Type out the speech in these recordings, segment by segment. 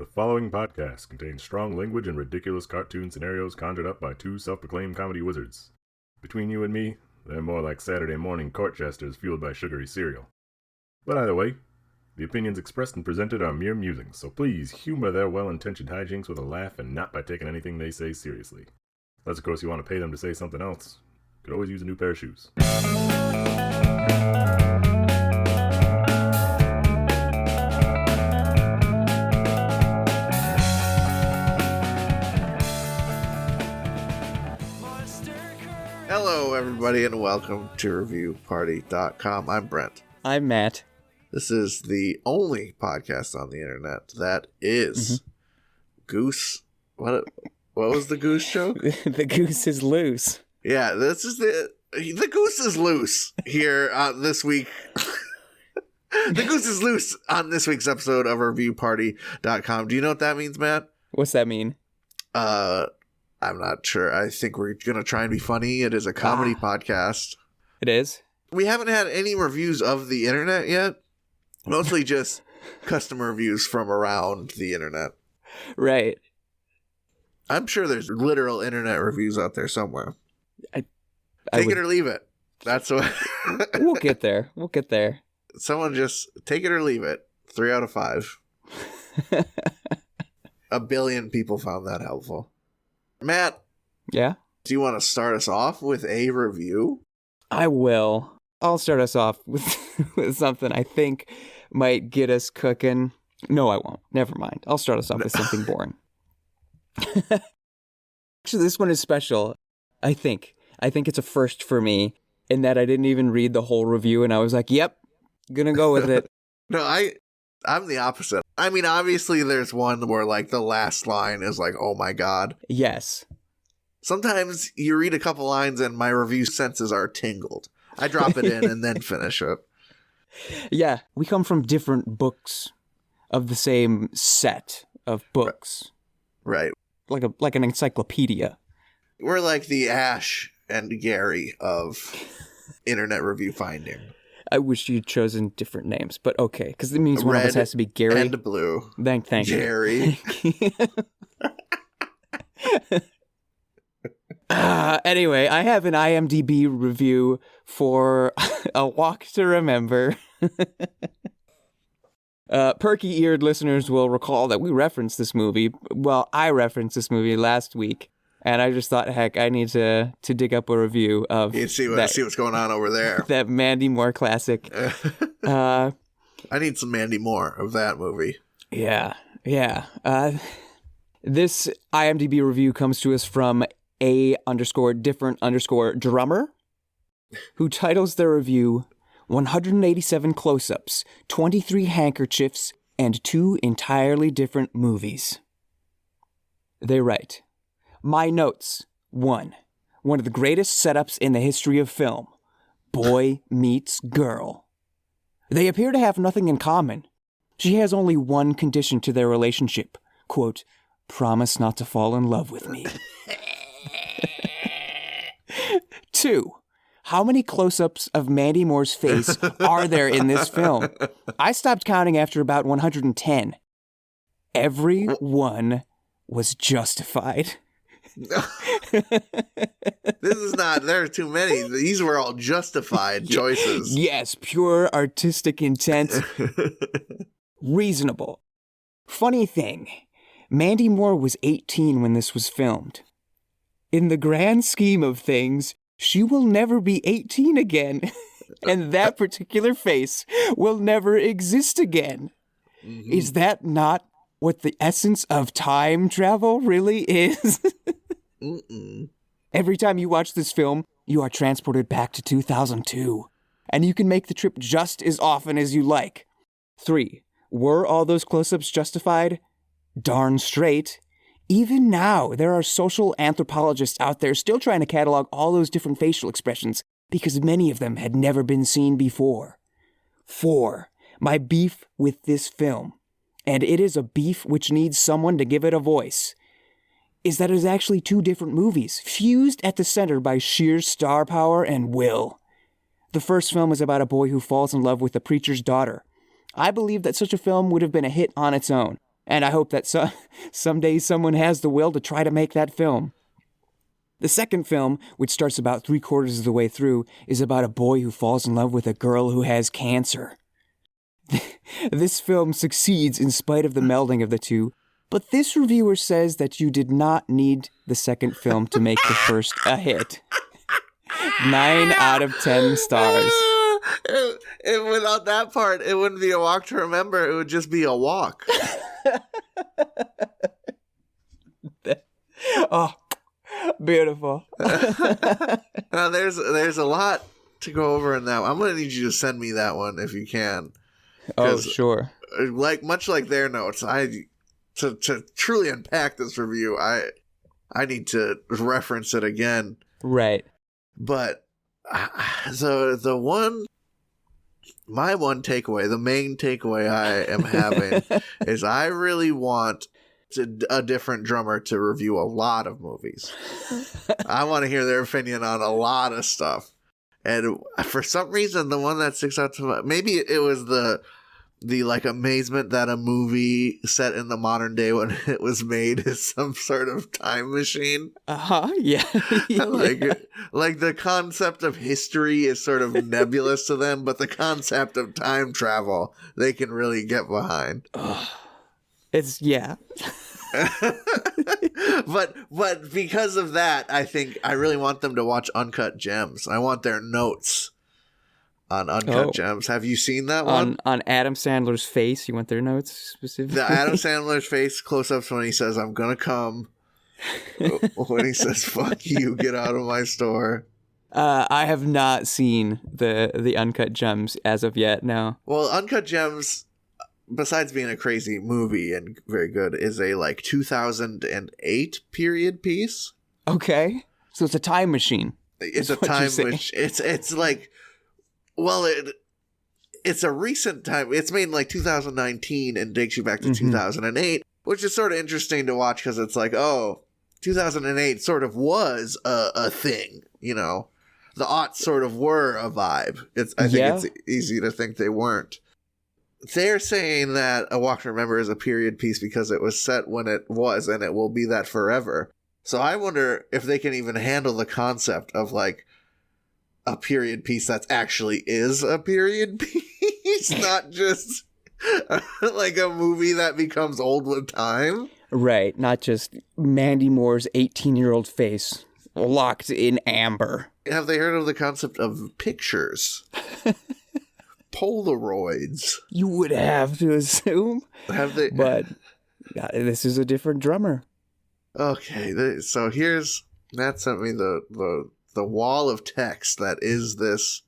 The following podcast contains strong language and ridiculous cartoon scenarios conjured up by two self-proclaimed comedy wizards. Between you and me, they're more like Saturday morning court jesters fueled by sugary cereal. But either way, the opinions expressed and presented are mere musings, so please humor their well-intentioned hijinks with a laugh and not by taking anything they say seriously. Unless, of course, you want to pay them to say something else. Could always use a new pair of shoes. Hello, everybody, and welcome to ReviewParty.com. I'm Brent. I'm Matt. This is the only podcast on the internet that is Goose. What was the Goose joke? The goose is loose. Yeah, this is the Goose is loose here this week. The Goose is loose on this week's episode of ReviewParty.com. Do you know what that means, Matt? What's that mean? I'm not sure. I think we're going to try and be funny. It is a comedy podcast. It is? We haven't had any reviews of the internet yet. Mostly just customer reviews from around the internet. Right. I'm sure there's literal internet reviews out there somewhere. Take it or leave it. That's what... We'll get there. We'll get there. Someone just take it or leave it. 3 out of 5. 1 billion people found that helpful. Matt. Yeah? Do you want to start us off with a review? I will. I'll start us off with something I think might get us cooking. No, I won't. Never mind. I'll start us off with something boring. Actually, this one is special. I think it's a first for me in that I didn't even read the whole review and I was like, yep, gonna go with it. No, I'm the opposite. I mean, obviously there's one where like the last line is like, oh my God. Yes. Sometimes you read a couple lines and my review senses are tingled. I drop it in and then finish it. Yeah, we come from different books of the same set of books. Right. Like an encyclopedia. We're like the Ash and Gary of internet review finding. I wish you'd chosen different names, but okay, because it means one Red of us has to be Gary. And blue. Thank you. Jerry. Anyway, I have an IMDb review for A Walk to Remember. Perky-eared listeners will recall that we referenced this movie. Well, I referenced this movie last week, and I just thought, heck, I need to dig up a review of see what's going on over there. That Mandy Moore classic. I need some Mandy Moore of that movie. Yeah. This IMDb review comes to us from A_different_drummer, who titles their review 187 close-ups, 23 handkerchiefs, and 2 entirely different movies. They write, my notes. 1. One of the greatest setups in the history of film. Boy meets girl. They appear to have nothing in common. She has only one condition to their relationship. Quote, promise not to fall in love with me. 2. How many close-ups of Mandy Moore's face are there in this film? I stopped counting after about 110. Every one was justified. This is not, there are too many. These were all justified choices. Yes, pure artistic intent. Reasonable. Funny thing, Mandy Moore was 18 when this was filmed. In the grand scheme of things, she will never be 18 again. And that particular face will never exist again. Mm-hmm. Is that not what the essence of time travel really is? Every time you watch this film, you are transported back to 2002. And you can make the trip just as often as you like. 3. Were all those close-ups justified? Darn straight. Even now, there are social anthropologists out there still trying to catalog all those different facial expressions because many of them had never been seen before. 4. My beef with this film, and it is a beef which needs someone to give it a voice, is that it is actually 2 different movies, fused at the center by sheer star power and will. The first film is about a boy who falls in love with the preacher's daughter. I believe that such a film would have been a hit on its own, And I hope that someday someone has the will to try to make that film. The second film, which starts about 3/4 of the way through, is about a boy who falls in love with a girl who has cancer. This film succeeds in spite of the melding of the two, but this reviewer says that you did not need the second film to make the first a hit. 9 out of 10 stars. Without that part, it wouldn't be a walk to remember. It would just be a walk. Oh, beautiful. Now, there's a lot to go over in that. I'm going to need you to send me that one if you can. Oh, sure. Much like their notes, to truly unpack this review, I need to reference it again. Right. But my one takeaway, the main takeaway I am having is I really want a different drummer to review a lot of movies. I want to hear their opinion on a lot of stuff. And for some reason, the one that sticks out to me, maybe it was the like amazement that a movie set in the modern day when it was made is some sort of time machine. Yeah. Like the concept of history is sort of nebulous to them, but the concept of time travel they can really get behind. It's yeah. but because of that, I think I really want them to watch Uncut Gems. I want their notes on Uncut Gems. Have you seen that one? On Adam Sandler's face, you want their notes specifically? The Adam Sandler's face close-ups when he says, "I'm gonna come." When he says, "Fuck you, get out of my store." I have not seen the Uncut Gems as of yet, no. Well, Uncut Gems, besides being a crazy movie and very good, is a like 2008 period piece. Okay. So it's a time machine. It's a time machine. It's like, well, it's a recent time. It's made in like 2019 and takes you back to 2008, which is sort of interesting to watch because it's like, oh, 2008 sort of was a thing, you know. The aughts sort of were a vibe. I think it's easy to think they weren't. They're saying that A Walk to Remember is a period piece because it was set when it was, and it will be that forever. So I wonder if they can even handle the concept of like a period piece that actually is a period piece, not just like a movie that becomes old with time. Right, not just Mandy Moore's 18-year-old face locked in amber. Have they heard of the concept of pictures? Polaroids. You would have to assume. Have they? But this is a different drummer. Okay, so Matt sent me the wall of text that is this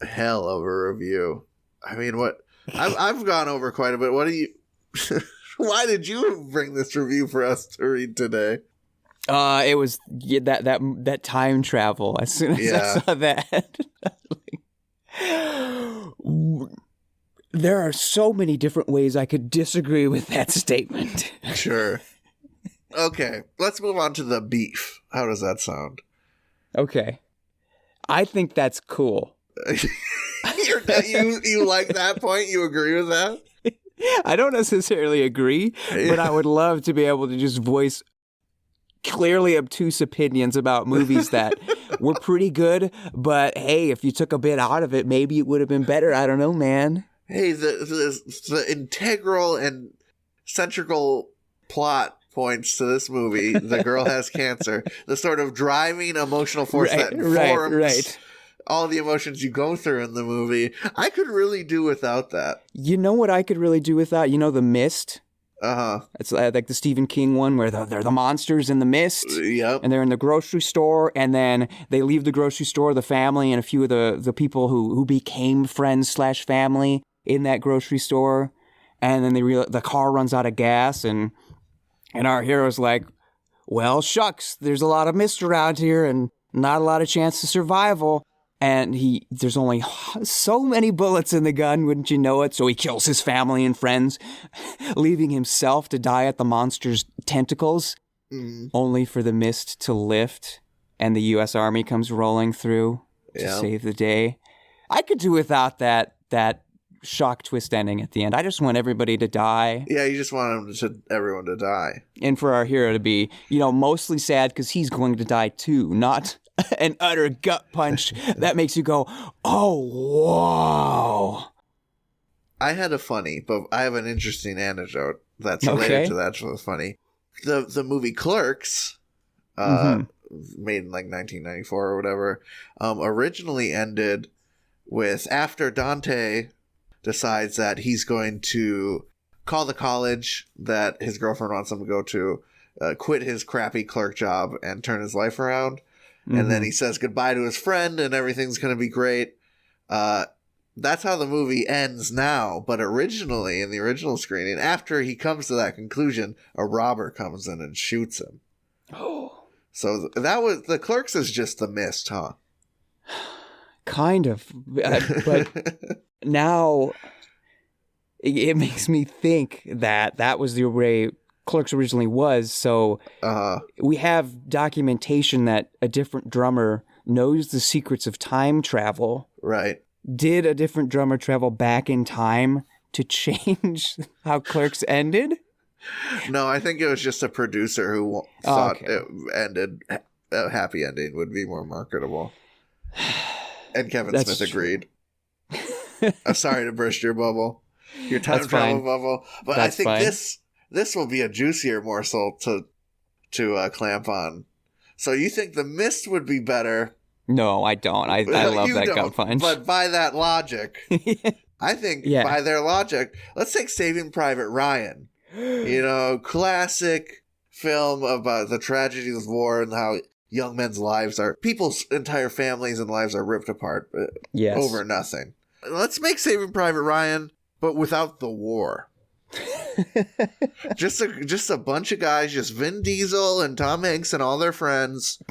hell of a review. I mean, what I've gone over quite a bit. What do you? Why did you bring this review for us to read today? It was that time travel. As soon as I saw that, there are so many different ways I could disagree with that statement. Sure. Okay, let's move on to the beef. How does that sound? Okay. I think that's cool. You like that point? You agree with that? I don't necessarily agree, but I would love to be able to just voice clearly obtuse opinions about movies that were pretty good, but hey, if you took a bit out of it, maybe it would have been better. I don't know, man. Hey, the integral and central plot points to this movie, the girl has cancer, the sort of driving emotional force that informs all the emotions you go through in the movie. I could really do without that. You know what I could really do without? You know The Mist? Uh-huh. It's like the Stephen King one where they're the monsters in the mist. Yep. And they're in the grocery store, and then they leave the grocery store, the family and a few of the people who became friends / family in that grocery store. And then the car runs out of gas, and our hero's like, well, shucks, there's a lot of mist around here and not a lot of chance to survival. And there's only so many bullets in the gun, wouldn't you know it? So he kills his family and friends, leaving himself to die at the monster's tentacles, only for the mist to lift, and the U.S. Army comes rolling through to save the day. I could do without that shock twist ending at the end. I just want everybody to die. Yeah, you just want everyone to die. And for our hero to be, mostly sad because he's going to die too, not an utter gut punch that makes you go, oh, whoa. I had a funny, but I have an interesting anecdote that's related to that. So it's funny. The movie Clerks, made in like 1994 or whatever, originally ended with after Dante decides that he's going to call the college that his girlfriend wants him to go to, quit his crappy clerk job, and turn his life around. And then he says goodbye to his friend, and everything's going to be great. That's how the movie ends now. But originally, in the original screening, after he comes to that conclusion, a robber comes in and shoots him. Oh. So that was the Clerks is just The Mist, huh? Kind of. But now it makes me think that was the way Clerks originally was. So we have documentation that a different drummer knows the secrets of time travel. Right. Did a different drummer travel back in time to change how Clerks ended? No, I think it was just a producer who thought it ended, a happy ending would be more marketable. And Kevin Smith agreed. I'm sorry to burst your bubble, your time travel bubble, but I think this will be a juicier morsel to clamp on. So you think The Mist would be better? No, I don't. I love that gut punch. But by that logic, I think by their logic, let's take Saving Private Ryan. Classic film about the tragedy of war and how young men's lives people's entire families and lives are ripped apart over nothing. Let's make Saving Private Ryan, but without the war. just a bunch of guys, just Vin Diesel and Tom Hanks and all their friends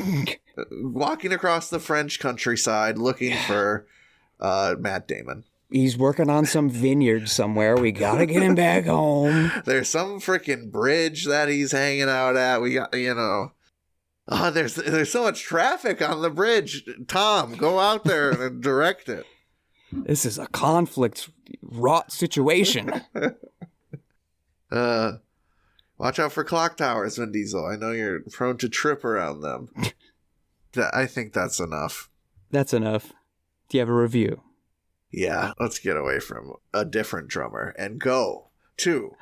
walking across the French countryside looking for Matt Damon. He's working on some vineyard somewhere. We gotta get him back home. There's some freaking bridge that he's hanging out at. We got, there's so much traffic on the bridge. Tom, go out there and direct it. This is a conflict-wrought situation. Watch out for clock towers, Vin Diesel. I know you're prone to trip around them. I think that's enough. That's enough. Do you have a review? Yeah, let's get away from a different drummer and go to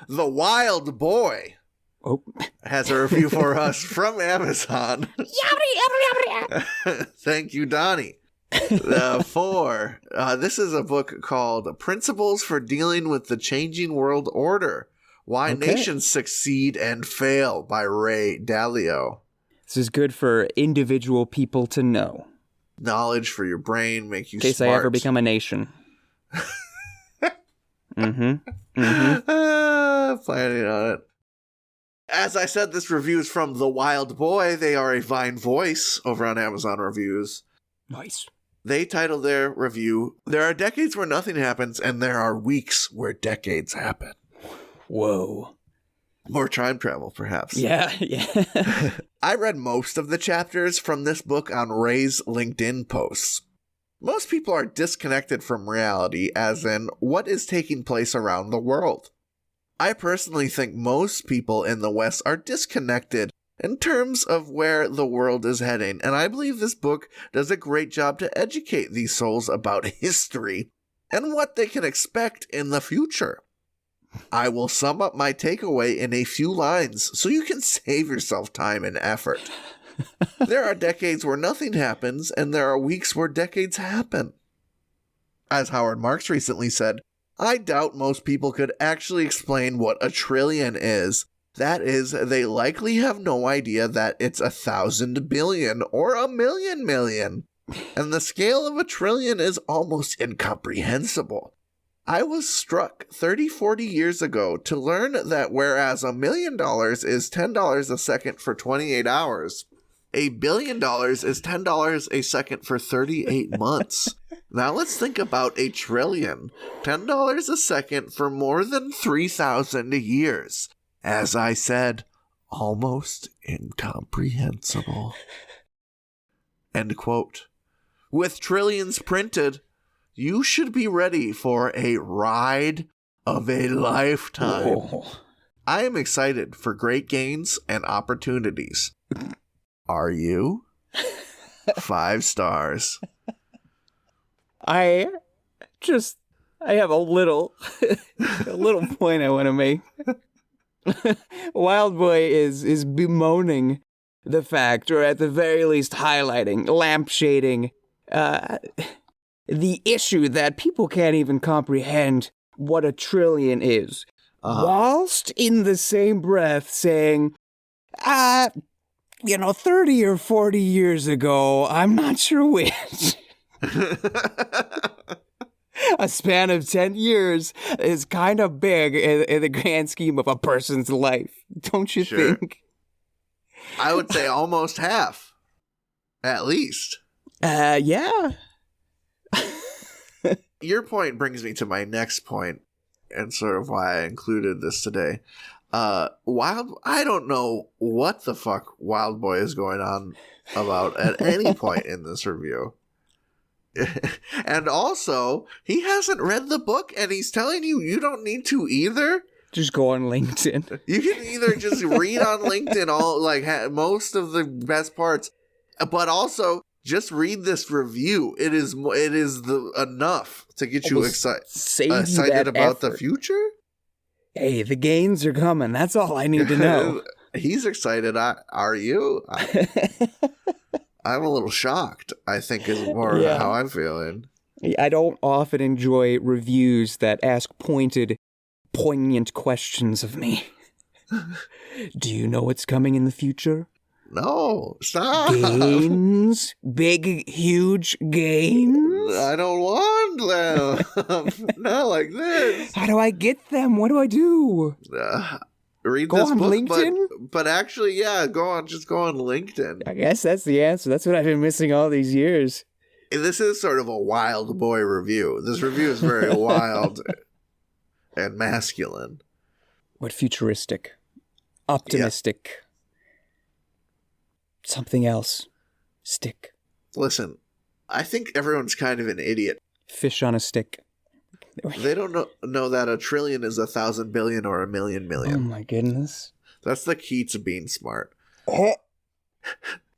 The Wild Boy. Oh, has a review for us from Amazon. Thank you, Donnie. This is a book called Principles for Dealing with the Changing World Order: Why Nations Succeed and Fail by Ray Dalio. This is good for individual people to know. Knowledge for your brain, make you smart. In case I ever become a nation. Planning on it. As I said, this review is from The Wild Boy. They are a Vine Voice over on Amazon Reviews. Nice. They titled their review, "There are decades where nothing happens, and there are weeks where decades happen." Whoa. More time travel, perhaps. Yeah. I read most of the chapters from this book on Ray's LinkedIn posts. Most people are disconnected from reality, as in what is taking place around the world. I personally think most people in the West are disconnected in terms of where the world is heading, and I believe this book does a great job to educate these souls about history and what they can expect in the future. I will sum up my takeaway in a few lines so you can save yourself time and effort. There are decades where nothing happens, and there are weeks where decades happen. As Howard Marks recently said, I doubt most people could actually explain what a trillion is. That is, they likely have no idea that it's 1,000 billion or 1,000,000 million. And the scale of a trillion is almost incomprehensible. I was struck 30-40 years ago to learn that whereas $1 million is $10 a second for 28 hours, $1 billion is $10 a second for 38 months. Now let's think about a trillion. $10 a second for more than 3,000 years. As I said, almost incomprehensible. End quote. With trillions printed, you should be ready for a ride of a lifetime. Oh. I am excited for great gains and opportunities. Are you? 5 stars. I have a little point I want to make. Wild Boy is bemoaning the fact, or at the very least highlighting, lampshading, the issue that people can't even comprehend what a trillion is. Whilst in the same breath saying, 30 or 40 years ago, I'm not sure which. A span of 10 years is kind of big in the grand scheme of a person's life, don't you think? I would say almost half, at least. Yeah. Your point brings me to my next point, and sort of why I included this today. I don't know what the fuck Wild Boy is going on about at any point in this review. And also, he hasn't read the book, and he's telling you don't need to either. Just go on LinkedIn. You can either just read on LinkedIn most of the best parts, but also just read this review. It is enough to get you excited about the future. Hey, the gains are coming. That's all I need to know. He's excited. Are you? I'm a little shocked, I think, is more how I'm feeling. I don't often enjoy reviews that ask pointed, poignant questions of me. Do you know what's coming in the future? No, stop. Gains? Big, huge gains? I don't want them. Not like this. How do I get them? What do I do? Read go this on book, LinkedIn? But actually, just go on LinkedIn. I guess that's the answer. That's what I've been missing all these years. This is sort of a Wild Boy review. This review is very wild and masculine. What futuristic? Optimistic? Something else. Stick. Listen, I think everyone's kind of an idiot. Fish on a stick. They don't know that a trillion is 1,000 billion or 1,000,000 million. Oh my goodness. That's the key to being smart.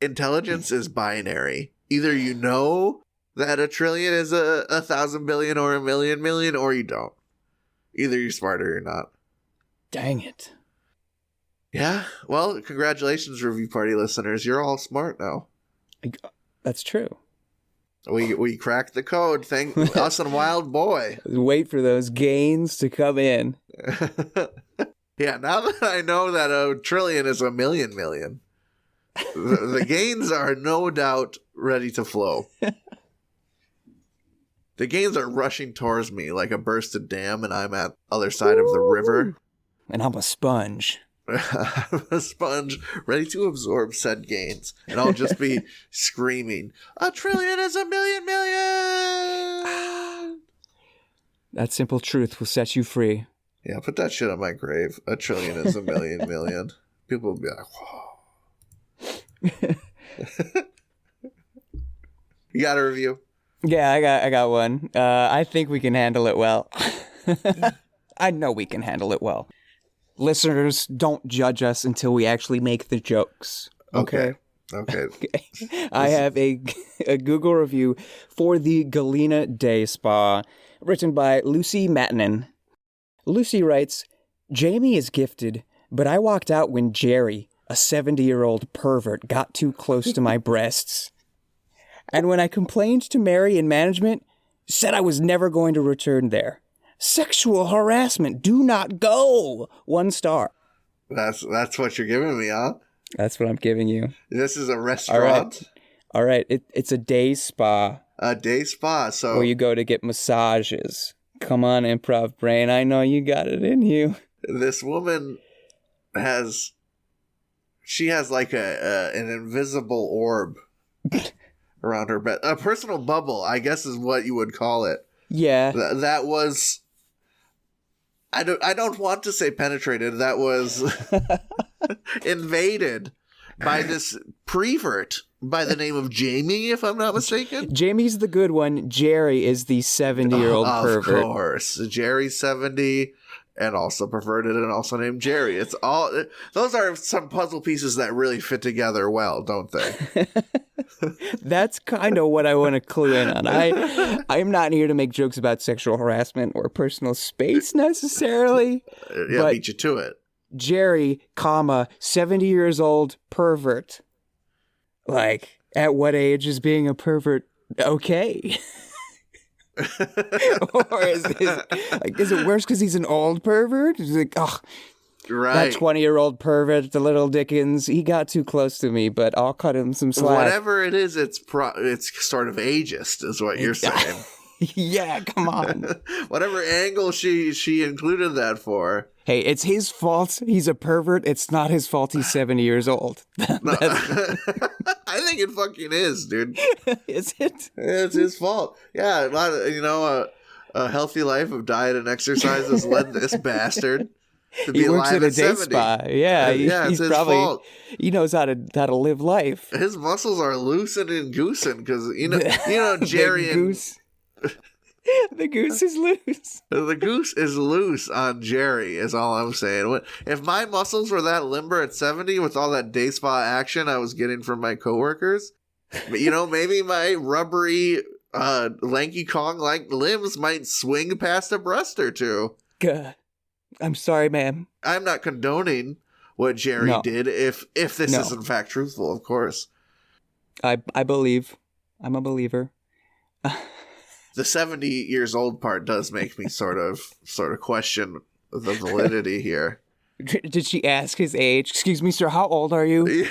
Intelligence is binary. Either you know that a trillion is 1,000 billion or 1,000,000 million, or you don't. Either you're smart or you're not. Dang it. Yeah, well, congratulations, Review Party listeners. You're all smart now. That's true. We cracked the code. Thank us and Wild Boy. Wait for those gains to come in. Yeah, now that I know that a trillion is 1,000,000 million, the gains are no doubt ready to flow. The gains are rushing towards me like a bursted dam, and I'm at the other side of the river. And I'm a sponge. I'm a sponge ready to absorb said gains, and I'll just be screaming, "A trillion is 1,000,000 million!" That simple truth will set you free. Yeah, put that shit on my grave. A trillion is 1,000,000 million. People will be like, whoa. You got a review? Yeah, I got one. I think we can handle it well. I know we can handle it well. Listeners, don't judge us until we actually make the jokes. Okay. I have a Google review for the Galena Day Spa, written by Lucy Mattinen. Lucy writes, Jamie is gifted, but I walked out when Jerry, a 70-year-old pervert, got too close to my breasts. And when I complained to Mary in management, said I was never going to return there. Sexual harassment. Do not go. 1 star. That's what you're giving me, huh? That's what I'm giving you. This is a restaurant? All right. It's a day spa. A day spa, so... where you go to get massages. Come on, improv brain. I know you got it in you. This woman has... She has like an invisible orb around her bed. A personal bubble, I guess is what you would call it. Yeah. That was... I don't want to say penetrated. That was invaded by this prevert by the name of Jamie, if I'm not mistaken. Jamie's the good one. Jerry is the 70-year-old pervert. Of course. Jerry's 70 and also perverted and also named Jerry. It's all those are some puzzle pieces that really fit together well, don't they? That's kind of what I want to clue in on. I'm not here to make jokes about sexual harassment or personal space necessarily. Yeah, but beat you to it. Jerry, 70 years old, pervert. Like, at what age is being a pervert okay? Or is it worse because he's an old pervert? He's like, oh, right. That 20-year-old pervert, the little Dickens, he got too close to me, but I'll cut him some slack. Whatever it is, it's sort of ageist, is what you're saying. Yeah, come on. Whatever angle she included that for. Hey, it's his fault. He's a pervert. It's not his fault he's 70 years old. No. I think it fucking is, dude. Is it? It's his fault. Yeah, a lot of, a healthy life of diet and exercise has led this bastard to be he works alive at a at day 70. spa. Yeah, it's he's his probably fault. he knows how to live life. His muscles are loosened and goosing because Jerry the goose. The goose is loose. The goose is loose on Jerry, is all I'm saying. If my muscles were that limber at 70 with all that day spa action I was getting from my coworkers, maybe my rubbery, lanky Kong-like limbs might swing past a breast or two. God. I'm sorry, ma'am. I'm not condoning what Jerry did if this is in fact truthful, of course. I believe. I'm a believer. The 70 years old part does make me sort of question the validity here. Did she ask his age? Excuse me, sir, how old are you?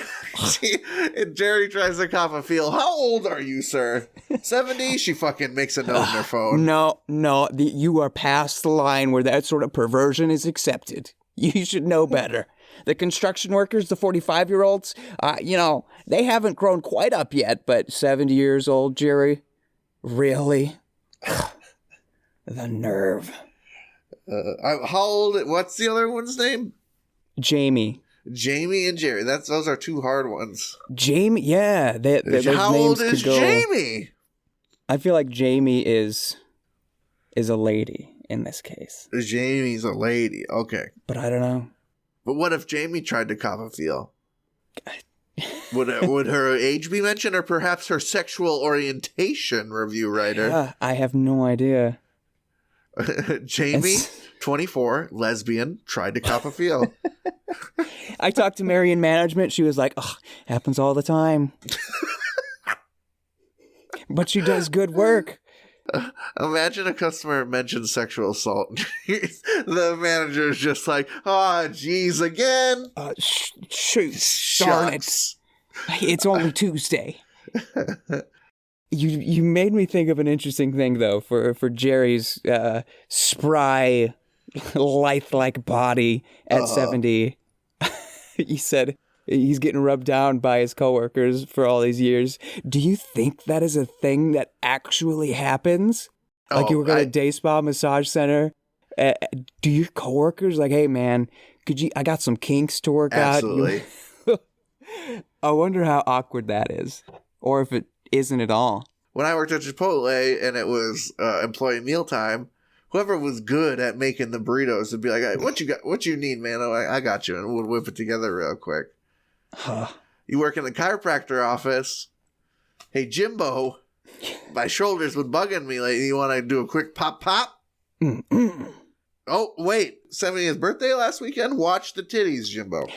And Jerry tries to cop a feel. How old are you, sir? 70? She fucking makes a note in her phone. No, you are past the line where that sort of perversion is accepted. You should know better. The construction workers, the 45-year-olds, they haven't grown quite up yet, but 70 years old, Jerry? Really? The nerve. How old? What's the other one's name? Jamie and Jerry. Those are two hard ones. Jamie, yeah. Those How names old is Jamie? I feel like Jamie is a lady in this case. Jamie's a lady. Okay. But I don't know. But what if Jamie tried to cop a feel? Would her age be mentioned, or perhaps her sexual orientation, review writer? I have no idea. Jamie, 24, lesbian, tried to cop a feel. I talked to Mary in management. She was like, "Oh, happens all the time." But she does good work. Imagine a customer mentions sexual assault. The manager is just like, "Oh, geez, again." Shoot, darn it! It's only Tuesday. You made me think of an interesting thing though for Jerry's spry, lithe-like body at 70. He said he's getting rubbed down by his coworkers for all these years. Do you think that is a thing that actually happens? Like you work at a day spa massage center. Do your coworkers like, hey man, I got some kinks to work out? Absolutely. I wonder how awkward that is, or if it isn't at all. When I worked at Chipotle and it was employee mealtime, whoever was good at making the burritos would be like, hey, what you got? What you need, man? Oh, I got you. And we'll whip it together real quick. You work in the chiropractor office. Hey, Jimbo, my shoulders been bugging me lately. You want to do a quick pop? Oh, wait. 70th birthday last weekend? Watch the titties, Jimbo.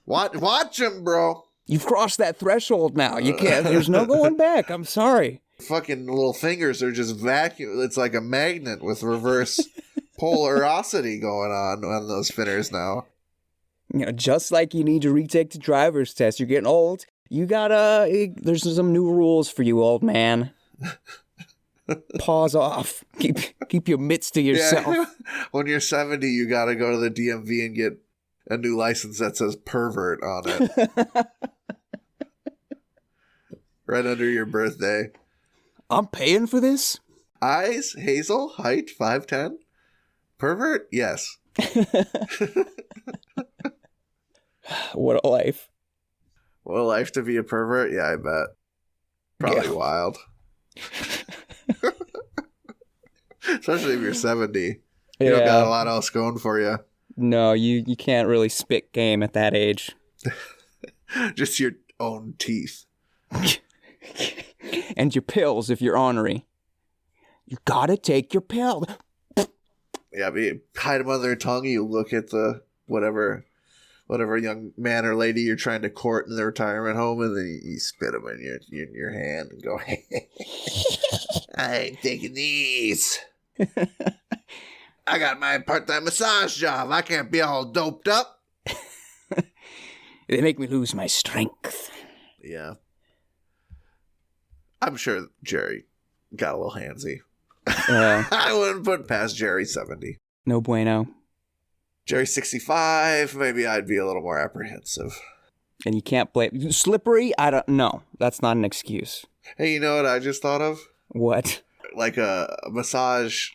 Watch them, bro. You've crossed that threshold now. You can't. There's no going back. I'm sorry. Fucking little fingers are just vacuum. It's like a magnet with reverse polarosity going on those spinners now. Just like you need to retake the driver's test. You're getting old. You gotta. There's some new rules for you, old man. Pause off. Keep your mitts to yourself. Yeah. When you're 70, you gotta go to the DMV and get a new license that says pervert on it. Right under your birthday. I'm paying for this? Eyes, hazel, height, 5'10". Pervert? Yes. What a life. What a life to be a pervert? Yeah, I bet. Probably wild. Especially if you're 70. You don't got a lot else going for you. No, you can't really spit game at that age. Just your own teeth. And your pills if you're ornery. You gotta take your pill. Yeah, but you hide them under their tongue. You look at the whatever young man or lady you're trying to court in the retirement home, and then you spit them in your hand and go, I ain't taking these. I got my part-time massage job. I can't be all doped up. They make me lose my strength. Yeah. I'm sure Jerry got a little handsy. I wouldn't put past Jerry 70. No bueno. Jerry 65, maybe I'd be a little more apprehensive. And you can't blame... Slippery? I don't know. That's not an excuse. Hey, you know what I just thought of? What? Like a massage...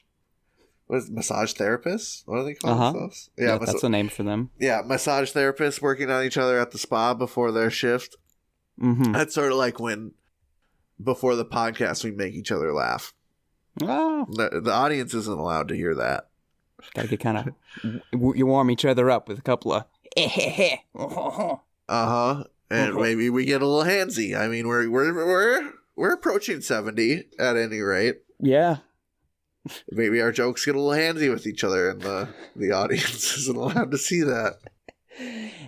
What is it, massage therapists? What do they call themselves? Yeah, that's the name for them. Yeah, massage therapists working on each other at the spa before their shift. Mm-hmm. That's sort of like when, before the podcast, we make each other laugh. Oh. The audience isn't allowed to hear that. Gotta get kind of... You warm each other up with a couple of... Uh-huh. And maybe we get a little handsy. I mean, we're approaching 70 at any rate. Yeah. Maybe our jokes get a little handsy with each other, and the audience isn't allowed to see that.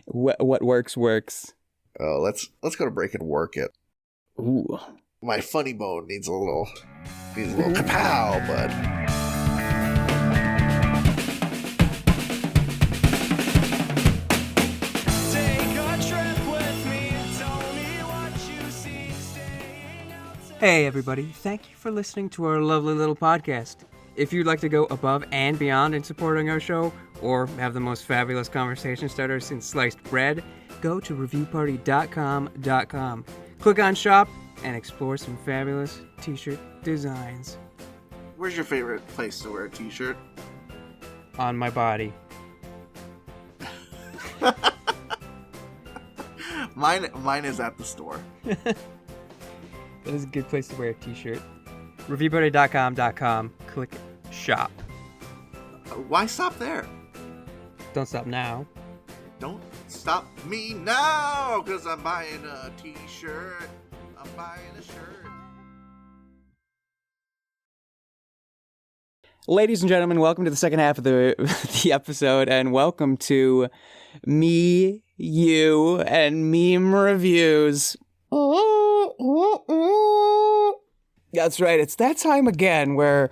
What works. Oh, let's go to break and work it. Ooh. My funny bone needs a little kapow, bud. Hey everybody, thank you for listening to our lovely little podcast. If you'd like to go above and beyond in supporting our show, or have the most fabulous conversation starter since sliced bread, go to reviewparty.com. Click on shop and explore some fabulous t-shirt designs. Where's your favorite place to wear a t-shirt? On my body. Mine is at the store. That is a good place to wear a t-shirt. Reviewparty.com. Click shop. Why stop there? Don't stop now. Don't stop me now, because I'm buying a t-shirt. I'm buying a shirt. Ladies and gentlemen, welcome to the second half of the episode, and welcome to Me, You, and Meme Reviews. That's right, it's that time again where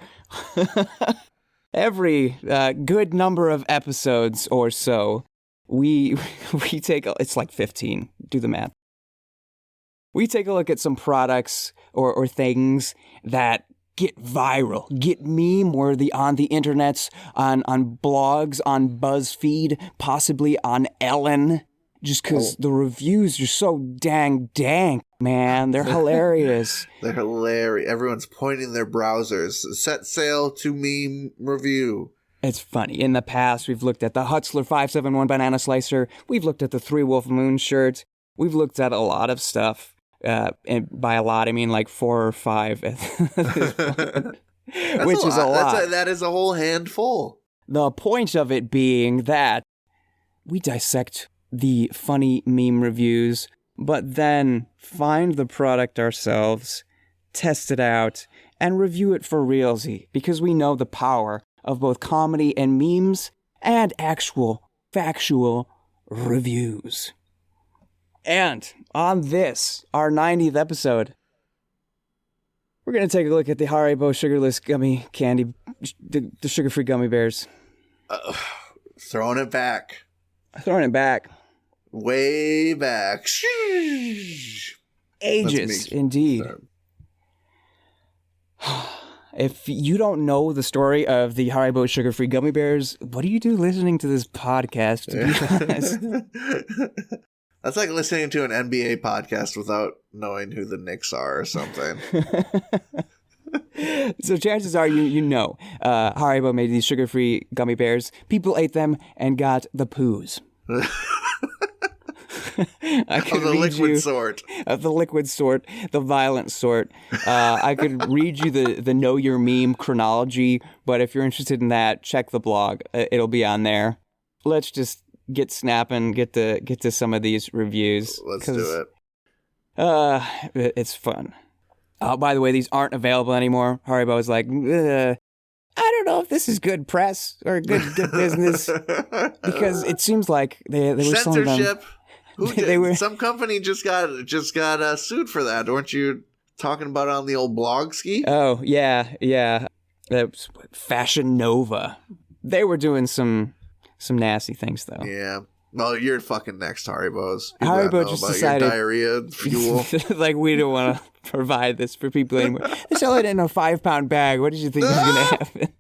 every good number of episodes or so, we take, it's like 15, do the math. We take a look at some products or things that get viral, get meme-worthy on the internets, on blogs, on BuzzFeed, possibly on Ellen, just because the reviews are so dang dank, man. They're hilarious. They're hilarious. Everyone's pointing their browsers. Set sail to meme review. It's funny. In the past, we've looked at the Hutzler 571 banana slicer. We've looked at the 3 Wolf Moon shirt. We've looked at a lot of stuff. And by a lot, I mean like 4 or 5 at this point, which is a lot. That is a whole handful. The point of it being that we dissect the funny meme reviews, but then find the product ourselves, test it out, and review it for realsy, because we know the power of both comedy and memes and actual, factual reviews. And on this, our 90th episode, we're going to take a look at the Haribo sugarless gummy candy, the sugar-free gummy bears. Throwing it back. Way back. Ages, indeed. If you don't know the story of the Haribo sugar-free gummy bears, what do you do listening to this podcast, to be honest? That's like listening to an NBA podcast without knowing who the Knicks are or something. So chances are you know Haribo made these sugar-free gummy bears. People ate them and got the poos. I could Of the read liquid you, sort. Of the liquid sort, the violent sort. I could read you the Know Your Meme chronology, but if you're interested in that, check the blog. It'll be on there. Let's just get snapping, get to some of these reviews. Let's do it. It's fun. By the way, these aren't available anymore. Haribo was like, I don't know if this is good press or good business because it seems like they were selling them. Censorship. Who did? Some company just got sued for that. Weren't you talking about it on the old blog ski? Oh yeah. That was Fashion Nova. They were doing some nasty things though. Yeah. Well, you're fucking next, Haribo's. Haribo just decided diarrhea fuel. Like we don't want to provide this for people anymore. They sell it in a 5-pound bag. What did you think was going to happen?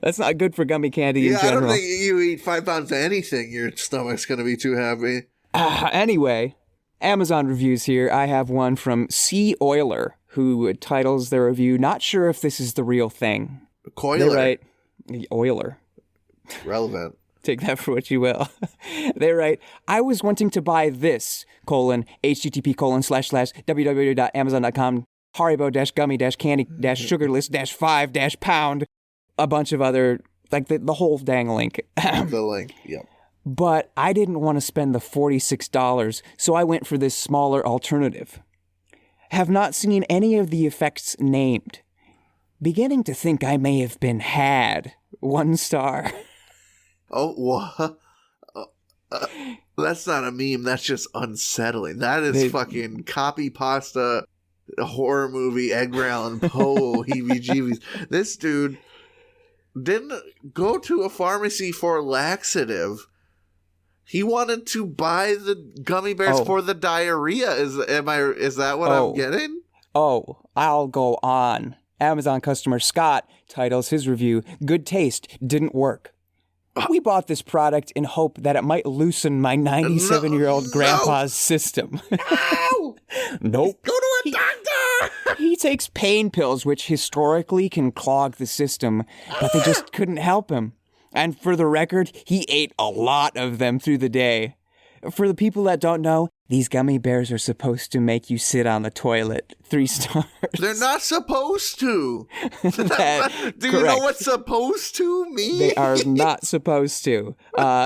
That's not good for gummy candy in general. I don't think you eat 5 pounds of anything, your stomach's going to be too heavy. Anyway, Amazon reviews here. I have one from C. Oiler, who titles their review, "Not sure if this is the real thing." Coiler. They write, Oiler. Relevant. Take that for what you will. They write, "I was wanting to buy this, http://www.amazon.com, Haribo-gummy-candy-sugarless-5-pound, a bunch of other, like the whole dang link." The link, yep. But I didn't want to spend the $46, so I went for this smaller alternative. Have not seen any of the effects named. Beginning to think I may have been had. 1 star. Oh, what? That's not a meme. That's just unsettling. That is fucking copy pasta, horror movie, Edgar Allan Poe, heebie-jeebies. This dude didn't go to a pharmacy for laxative. He wanted to buy the gummy bears for the diarrhea. Is that what I'm getting? Oh, I'll go on. Amazon customer Scott titles his review, "Good taste, didn't work. We bought this product in hope that it might loosen my 97-year-old grandpa's system." No! Nope. Go to a doctor! He takes pain pills, which historically can clog the system, but they just couldn't help him. And for the record, he ate a lot of them through the day. For the people that don't know, these gummy bears are supposed to make you sit on the toilet. 3 stars. They're not supposed to. Do you Correct. know what supposed to means? They are not supposed to.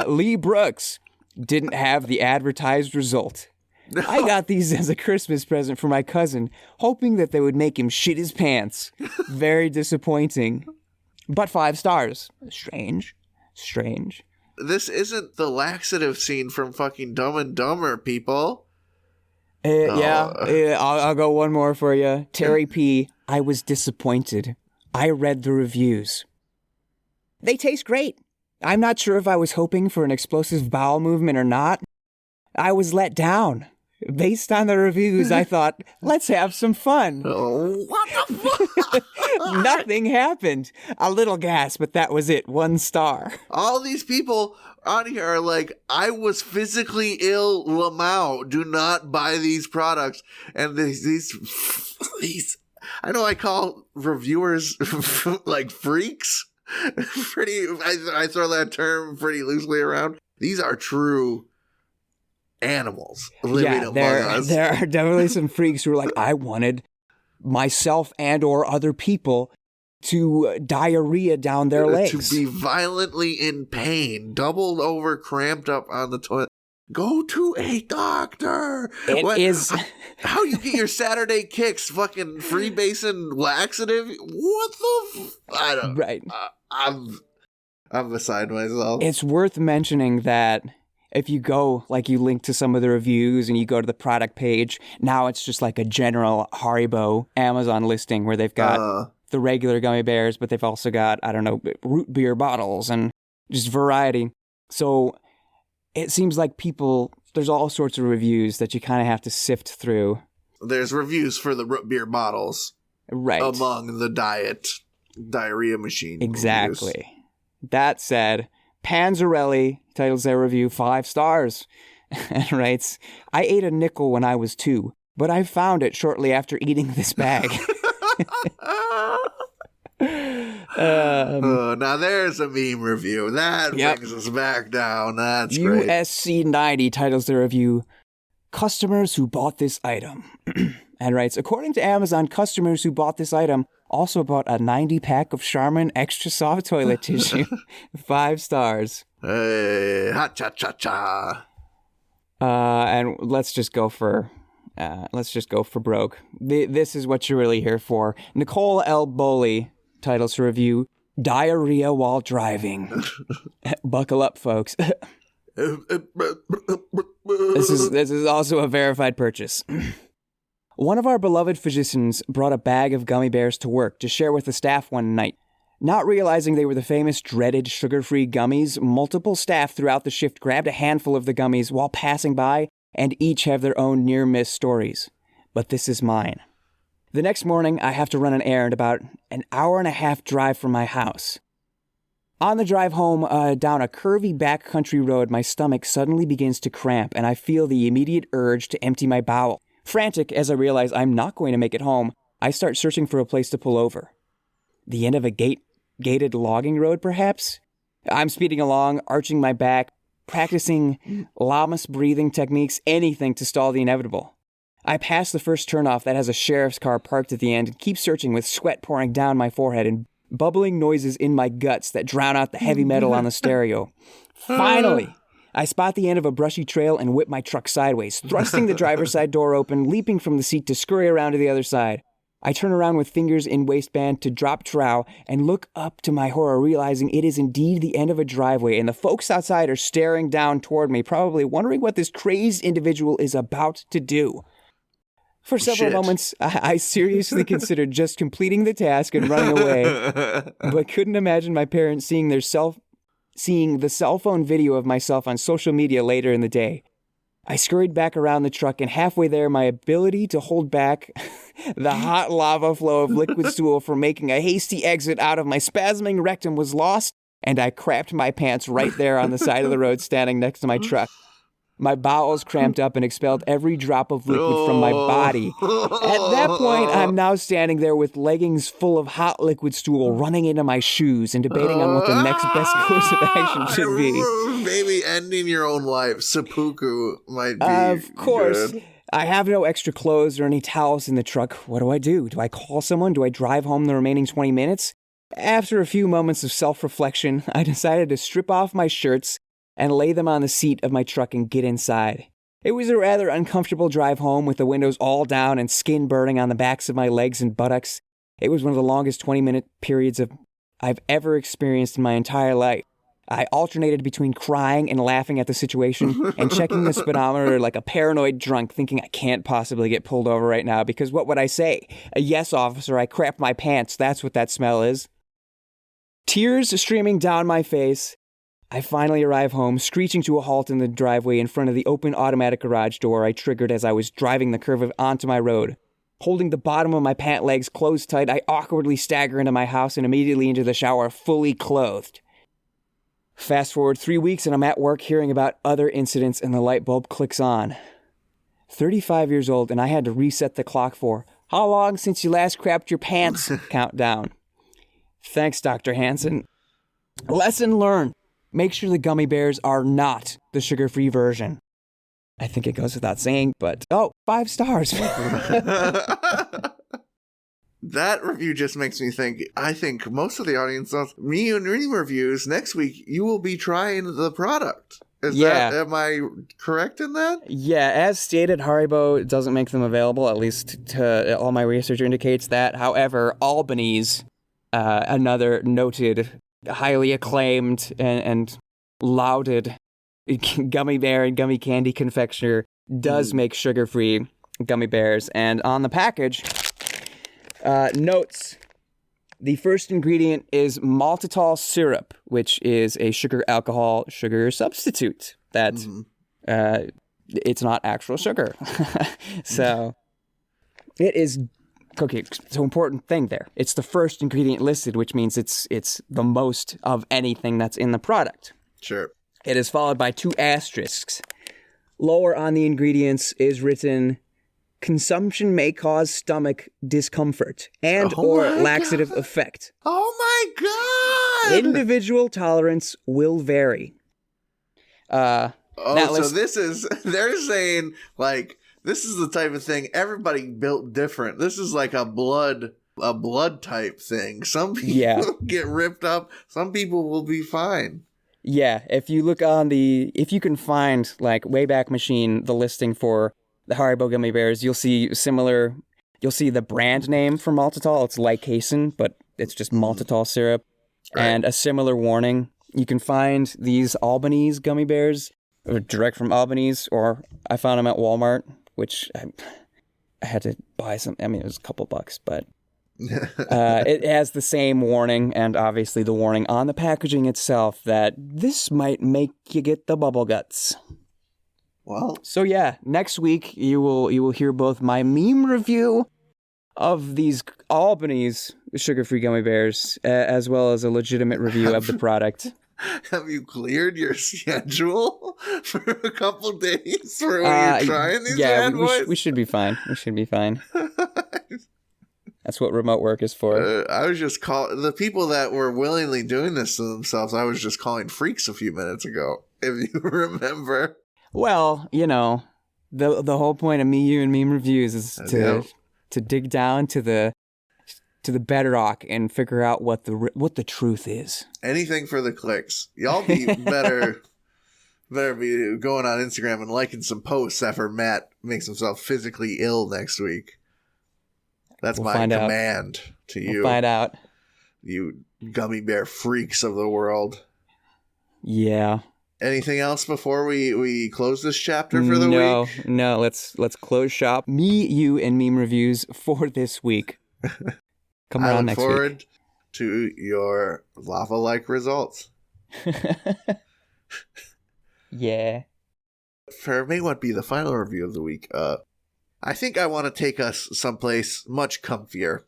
Lee Brooks didn't have the advertised result. No. I got these as a Christmas present for my cousin, hoping that they would make him shit his pants. Very disappointing. But 5 stars. Strange. This isn't the laxative scene from fucking Dumb and Dumber, people. Yeah, I'll go one more for you. Terry P. "I was disappointed. I read the reviews. They taste great. I'm not sure if I was hoping for an explosive bowel movement or not. I was let down. Based on the reviews, I thought, let's have some fun." Oh, what the fuck? Nothing happened. A little gas, but that was it. 1 star. All these people on here are like, "I was physically ill, Lamau. Do not buy these products." And these I know I call reviewers like freaks. I throw that term pretty loosely around. These are true animals living among us. There are definitely some freaks who are like, I wanted myself and or other people to diarrhea down their legs. To be violently in pain, doubled over, cramped up on the toilet. Go to a doctor. How you get your Saturday kicks? Fucking free basin laxative? What the? I don't. Right. I'm beside myself. It's worth mentioning that if you go, like you link to some of the reviews and you go to the product page, now it's just like a general Haribo Amazon listing where they've got the regular gummy bears, but they've also got, I don't know, root beer bottles and just variety. So it seems like there's all sorts of reviews that you kind of have to sift through. There's reviews for the root beer bottles. Right. Among the diarrhea machine. Exactly. Reviews. That said, Panzarelli titles their review 5 stars and writes, "I ate a nickel when I was 2, but I found it shortly after eating this bag." Now there's a meme review. That brings us back down. That's great. USC 90 titles the review, Customers Who Bought This Item. And writes, according to Amazon, customers who bought this item also bought a 90-pack of Charmin Extra Soft Toilet Tissue. 5 stars. Hey, ha cha cha cha. And let's just go for broke. This is what you're really here for. Nicole L. Boley titles her review, Diarrhea While Driving. Buckle up, folks. This is also a verified purchase. One of our beloved physicians brought a bag of gummy bears to work to share with the staff one night. Not realizing they were the famous dreaded sugar-free gummies, multiple staff throughout the shift grabbed a handful of the gummies while passing by, and each have their own near-miss stories. But this is mine. The next morning, I have to run an errand about an hour-and-a-half drive from my house. On the drive home, down a curvy backcountry road, my stomach suddenly begins to cramp, and I feel the immediate urge to empty my bowel. Frantic, as I realize I'm not going to make it home, I start searching for a place to pull over. The end of a gated logging road, perhaps? I'm speeding along, arching my back, practicing llamas breathing techniques, anything to stall the inevitable. I pass the first turnoff that has a sheriff's car parked at the end and keep searching with sweat pouring down my forehead and bubbling noises in my guts that drown out the heavy metal on the stereo. Finally, I spot the end of a brushy trail and whip my truck sideways, thrusting the driver's side door open, leaping from the seat to scurry around to the other side. I turn around with fingers in waistband to drop trow and look up to my horror, realizing it is indeed the end of a driveway, and the folks outside are staring down toward me, probably wondering what this crazed individual is about to do. For several moments, I seriously considered just completing the task and running away, but couldn't imagine my parents seeing the cell phone video of myself on social media later in the day. I scurried back around the truck, and halfway there, my ability to hold back the hot lava flow of liquid stool from making a hasty exit out of my spasming rectum was lost, and I crapped my pants right there on the side of the road standing next to my truck. My bowels cramped up and expelled every drop of liquid from my body. At that point, I'm now standing there with leggings full of hot liquid stool running into my shoes and debating on what the next best course of action should be. Maybe ending your own life. Seppuku might be Of course. good. I have no extra clothes or any towels in the truck. What do? Do I call someone? Do I drive home the remaining 20 minutes? After a few moments of self-reflection, I decided to strip off my shirts and lay them on the seat of my truck and get inside. It was a rather uncomfortable drive home with the windows all down and skin burning on the backs of my legs and buttocks. It was one of the longest 20-minute periods I've ever experienced in my entire life. I alternated between crying and laughing at the situation and checking the speedometer like a paranoid drunk, thinking I can't possibly get pulled over right now because what would I say? Yes, officer, I crapped my pants. That's what that smell is. Tears streaming down my face, I finally arrive home, screeching to a halt in the driveway in front of the open automatic garage door I triggered as I was driving the curve onto my road. Holding the bottom of my pant legs closed tight, I awkwardly stagger into my house and immediately into the shower, fully clothed. Fast forward 3 weeks and I'm at work hearing about other incidents and the light bulb clicks on. 35 years old and I had to reset the clock for, how long since you last crapped your pants? Countdown. Thanks, Dr. Hansen. Lesson learned. Make sure the gummy bears are not the sugar-free version. I think it goes without saying, but 5 stars. That review just makes me think, I think most of the audience knows, me and reading reviews, next week you will be trying the product. Am I correct in that? Yeah, as stated, Haribo doesn't make them available, at least to all my research indicates that. However, Albany's, another noted, highly acclaimed and lauded gummy bear and gummy candy confectioner does make sugar-free gummy bears. And on the package, notes, the first ingredient is maltitol syrup, which is a sugar substitute. That it's not actual sugar. So it is... Okay, so important thing there. It's the first ingredient listed, which means it's the most of anything that's in the product. Sure. It is followed by 2 asterisks. Lower on the ingredients is written Consumption may cause stomach discomfort and or laxative effect. Oh my God! Individual tolerance will vary. So they're saying, like, this is the type of thing everybody built different. This is like a blood type thing. Some people get ripped up. Some people will be fine. Yeah, if you look on if you can find, like, Wayback Machine, the listing for the Haribo gummy bears, you'll see the brand name for maltitol. It's like casein, but it's just maltitol syrup. Right. And a similar warning. You can find these Albanese gummy bears direct from Albanese, or I found them at Walmart, which I had to buy some. I mean, it was a couple bucks, but it has the same warning, and obviously the warning on the packaging itself that this might make you get the bubble guts. Well, so yeah, next week you will hear both my meme review of these Albanese sugar-free gummy bears, as well as a legitimate review of the product. Have you cleared your schedule for a couple days for when you're trying these bad boys? We should be fine. We should be fine. That's what remote work is for. I was just the people that were willingly doing this to themselves, I was just calling freaks a few minutes ago, if you remember. Well, you know, the whole point of me, you, and meme reviews is to dig down to the bedrock and figure out what the truth is. Anything for the clicks. Y'all be better be going on Instagram and liking some posts after Matt makes himself physically ill next week. That's my command to you. We'll find out. You gummy bear freaks of the world. Yeah. Anything else before we close this chapter for the week? No. Let's close shop. Me, you, and meme reviews for this week. Come around next week. I look forward to your lava-like results. Yeah. For may what be the final review of the week, I think I want to take us someplace much comfier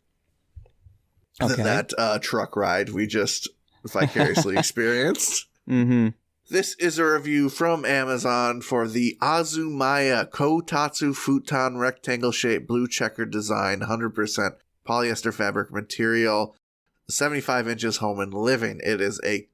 than that truck ride we just vicariously experienced. Mm-hmm. This is a review from Amazon for the Azumaya Kotatsu Futon rectangle-shaped blue checkered design, 100% polyester fabric material, 75 inches home and living. It is a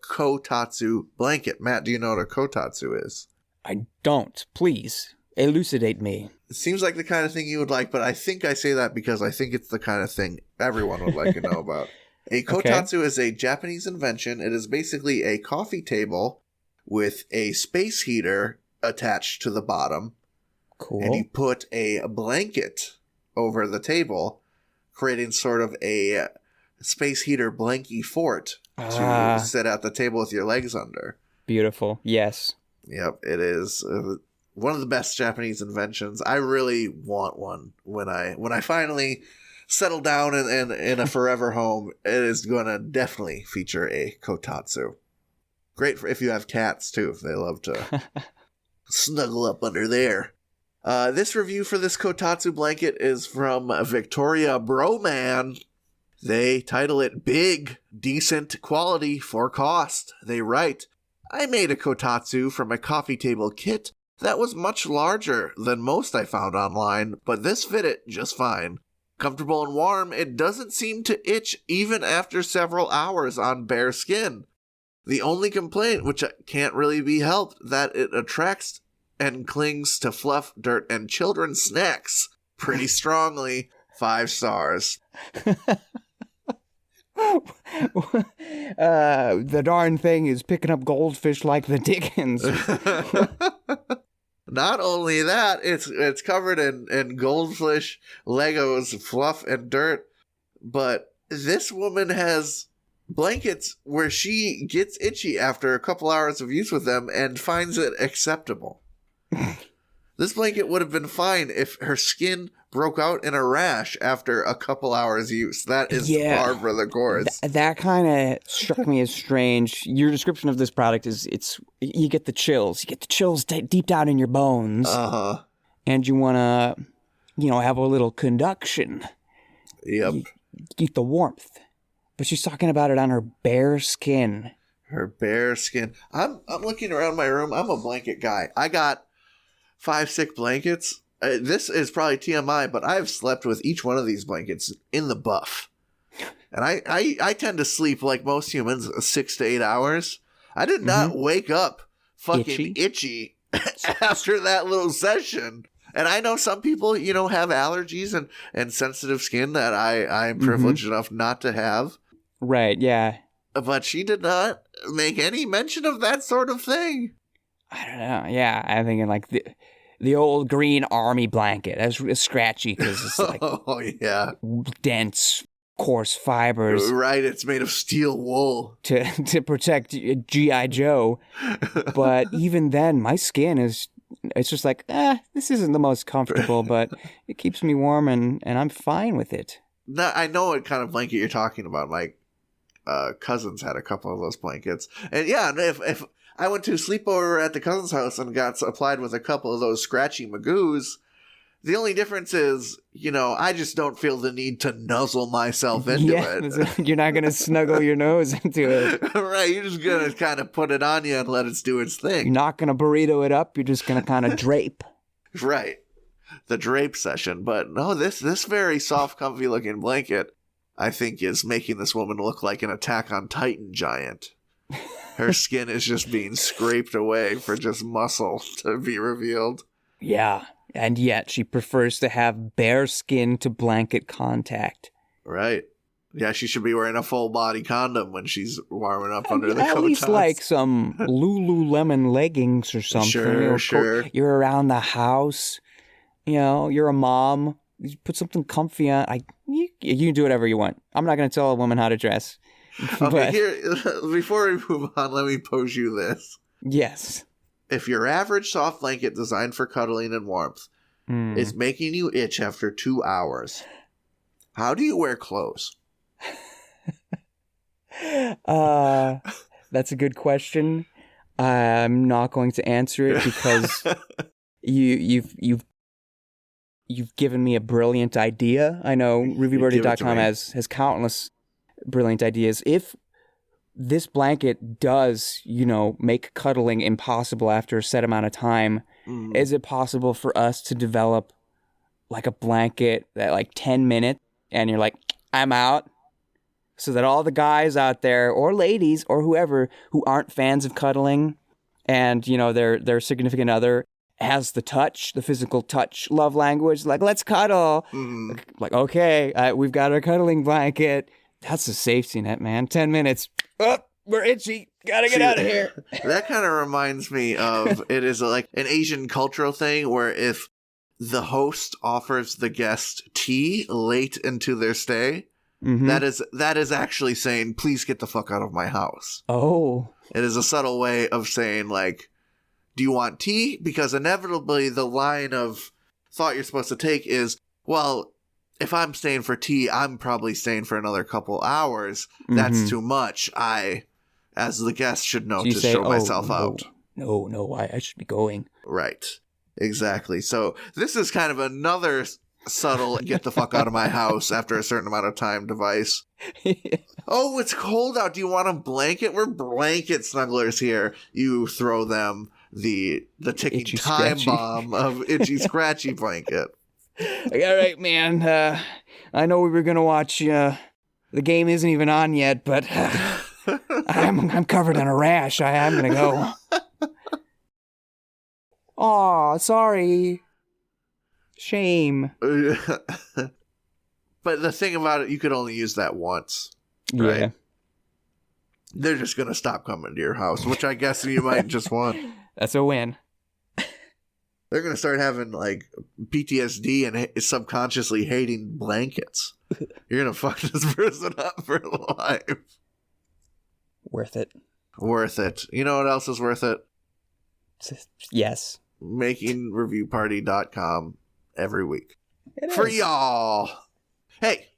Kotatsu blanket. Matt, do you know what a Kotatsu is? I don't. Please, elucidate me. It seems like the kind of thing you would like, but I think I say that because I think it's the kind of thing everyone would like to know about. A kotatsu is a Japanese invention. It is basically a coffee table with a space heater attached to the bottom. Cool. And you put a blanket over the table, creating sort of a space heater blankie fort to sit at the table with your legs under. Beautiful. Yes. Yep, it is one of the best Japanese inventions. I really want one when I finally settle down in a forever home. It is going to definitely feature a kotatsu. Great for if you have cats too, if they love to snuggle up under there. This review for this kotatsu blanket is from Victoria Broman. They title it Big, Decent Quality for Cost. They write, I made a kotatsu from a coffee table kit that was much larger than most I found online, but this fit it just fine. Comfortable and warm, it doesn't seem to itch even after several hours on bare skin. The only complaint, which can't really be helped, that it attracts and clings to fluff, dirt, and children's snacks pretty strongly. 5 stars. The darn thing is picking up goldfish like the Dickens. Not only that, it's covered in goldfish, Legos, fluff, and dirt, but this woman has blankets where she gets itchy after a couple hours of use with them and finds it acceptable. This blanket would have been fine if her skin broke out in a rash after a couple hours use. That is par for the course. That kind of struck me as strange. Your description of this product is you get the chills. You get the chills deep down in your bones. Uh-huh. And you want to, have a little conduction. Yep. You get the warmth. But she's talking about it on her bare skin. Her bare skin. I'm looking around my room. I'm a blanket guy. I got 5 sick blankets. this is probably TMI, but I've slept with each one of these blankets in the buff. And I tend to sleep like most humans, 6 to 8 hours. I did not wake up fucking itchy after that little session. And I know some people, you know, have allergies and sensitive skin that I'm privileged enough not to have. Right, yeah. But she did not make any mention of that sort of thing. I don't know. Yeah, I'm thinking like the old green army blanket. It's scratchy because it's like dense, coarse fibers. Right, it's made of steel wool. To protect G.I. Joe. But even then, my skin it's just like, this isn't the most comfortable, but it keeps me warm and I'm fine with it. I know what kind of blanket you're talking about. My cousins had a couple of those blankets. And yeah, if I went to a sleepover at the cousin's house and got supplied with a couple of those scratchy magoos, the only difference is, you know, I just don't feel the need to nuzzle myself into it. You're not going to snuggle your nose into it. Right, you're just going to kind of put it on you and let it do its thing. You're not going to burrito it up. You're just going to kind of drape. Right, the drape session. But no, this very soft, comfy looking blanket, I think, is making this woman look like an Attack on Titan giant. Her skin is just being scraped away for just muscle to be revealed. Yeah. And yet she prefers to have bare skin to blanket contact. Right. Yeah, she should be wearing a full body condom when she's warming up under the coat. At least like some Lululemon leggings or something. Sure. You're around the house. You know, you're a mom. You put something comfy on. You can do whatever you want. I'm not going to tell a woman how to dress. Okay, here, before we move on, let me pose you this. Yes. If your average soft blanket designed for cuddling and warmth is making you itch after 2 hours, how do you wear clothes? That's a good question. I'm not going to answer it because you've given me a brilliant idea. I know RubyBirdie.com has countless brilliant ideas. If this blanket does, you know, make cuddling impossible after a set amount of time, is it possible for us to develop like a blanket that like 10 minutes and you're like, I'm out? So that all the guys out there or ladies or whoever who aren't fans of cuddling and, you know, their significant other has the touch, the physical touch love language, like, let's cuddle. Like, okay, we've got our cuddling blanket. That's a safety net, man. 10 minutes. Oh, we're itchy. Gotta get out of here. That kind of reminds me of, it is like an Asian cultural thing where if the host offers the guest tea late into their stay, that is actually saying, please get the fuck out of my house. Oh. It is a subtle way of saying, like, do you want tea? Because inevitably the line of thought you're supposed to take is, well, if I'm staying for tea, I'm probably staying for another couple hours. That's too much. I, as the guest, should know to show myself out. No, I should be going. Right. Exactly. So this is kind of another subtle get the fuck out of my house after a certain amount of time device. Oh, it's cold out. Do you want a blanket? We're blanket snugglers here. You throw them the ticking Itchy, time scratchy. bomb of itchy scratchy blanket. Like, all right, man. I know we were gonna watch. The game isn't even on yet, but I'm covered in a rash. I'm gonna go. Aw, sorry. Shame. But the thing about it, you could only use that once. Right? Yeah. They're just gonna stop coming to your house, which I guess you might just want. That's a win. They're going to start having, like, PTSD and subconsciously hating blankets. You're going to fuck this person up for life. Worth it. Worth it. You know what else is worth it? Yes. Making reviewparty.com every week. It For is. y'all. Hey,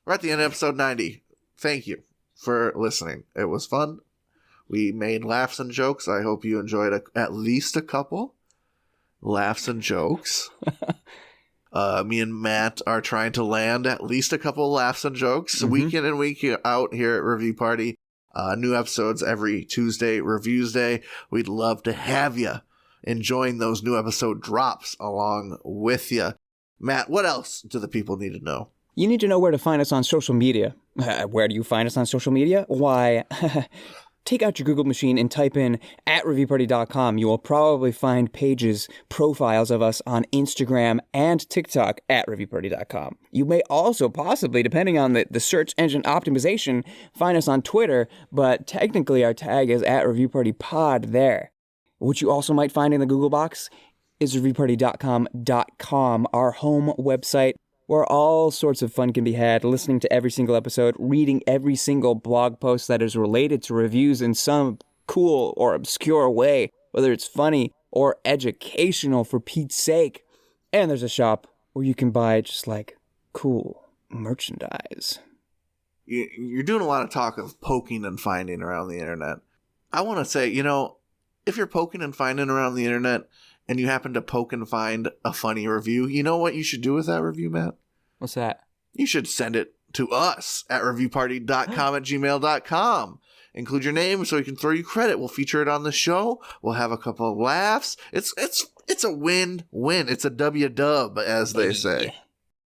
we're at the end of episode 90. Thank you for listening. It was fun. We made laughs and jokes. I hope you enjoyed at least a couple. Laughs and jokes. Me and Matt are trying to land at least a couple laughs and jokes week in and week out here at Review Party. New episodes every Tuesday, Reviews Day. We'd love to have you enjoying those new episode drops along with you. Matt, what else do the people need to know? You need to know where to find us on social media. Where do you find us on social media? Why, take out your Google machine and type in @reviewparty.com. You will probably find pages, profiles of us on Instagram and TikTok @reviewparty.com. You may also possibly, depending on the search engine optimization, find us on Twitter, but technically our tag is @reviewpartypod there. What you also might find in the Google box is reviewparty.com, our home website, where all sorts of fun can be had, listening to every single episode, reading every single blog post that is related to reviews in some cool or obscure way, whether it's funny or educational, for Pete's sake. And there's a shop where you can buy just like cool merchandise. You're doing a lot of talk of poking and finding around the internet. I want to say, if you're poking and finding around the internet and you happen to poke and find a funny review, you know what you should do with that review, Matt? What's that? You should send it to us at reviewparty.com@gmail.com. Include your name so we can throw you credit. We'll feature it on the show. We'll have a couple of laughs. It's a win-win. It's a W-dub, as they say.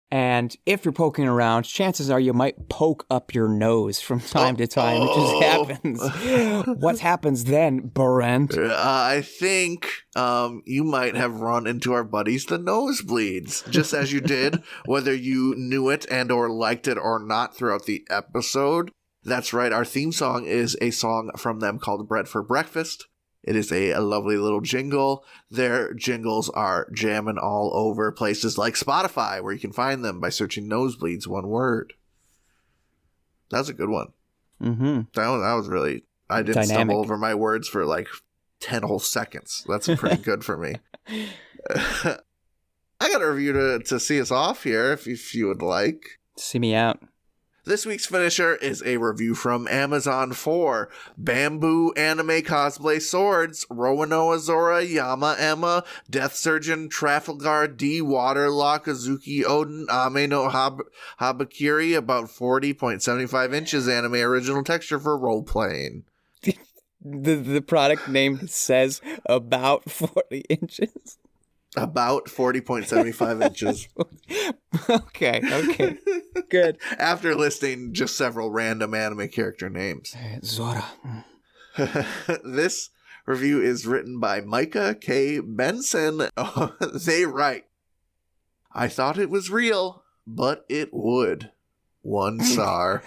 And if you're poking around, chances are you might poke up your nose from time to time, which just happens. What happens then, Brent? I think you might have run into our buddies, the Nosebleeds, just as you did, whether you knew it and or liked it or not throughout the episode. That's right, our theme song is a song from them called Bread for Breakfast. It is a lovely little jingle. Their jingles are jamming all over places like Spotify, where you can find them by searching Nosebleeds, one word. That was a good one. Mm-hmm. That was really... I didn't stumble over my words for like 10 whole seconds. That's pretty good for me. I got a review to see us off here, if you would like. See me out. This week's finisher is a review from Amazon for Bamboo Anime Cosplay Swords, Roanoa Zora, Yama Emma, Death Surgeon, Trafalgar D, Waterlock, Azuki Odin, Ame no Habakiri, about 40.75 inches, anime original texture for role-playing. The product name says about 40 inches. About 40.75 inches. Okay. Good. After listing just several random anime character names. Zora. This review is written by Micah K. Benson. They write, I thought it was real, but it would. 1 star.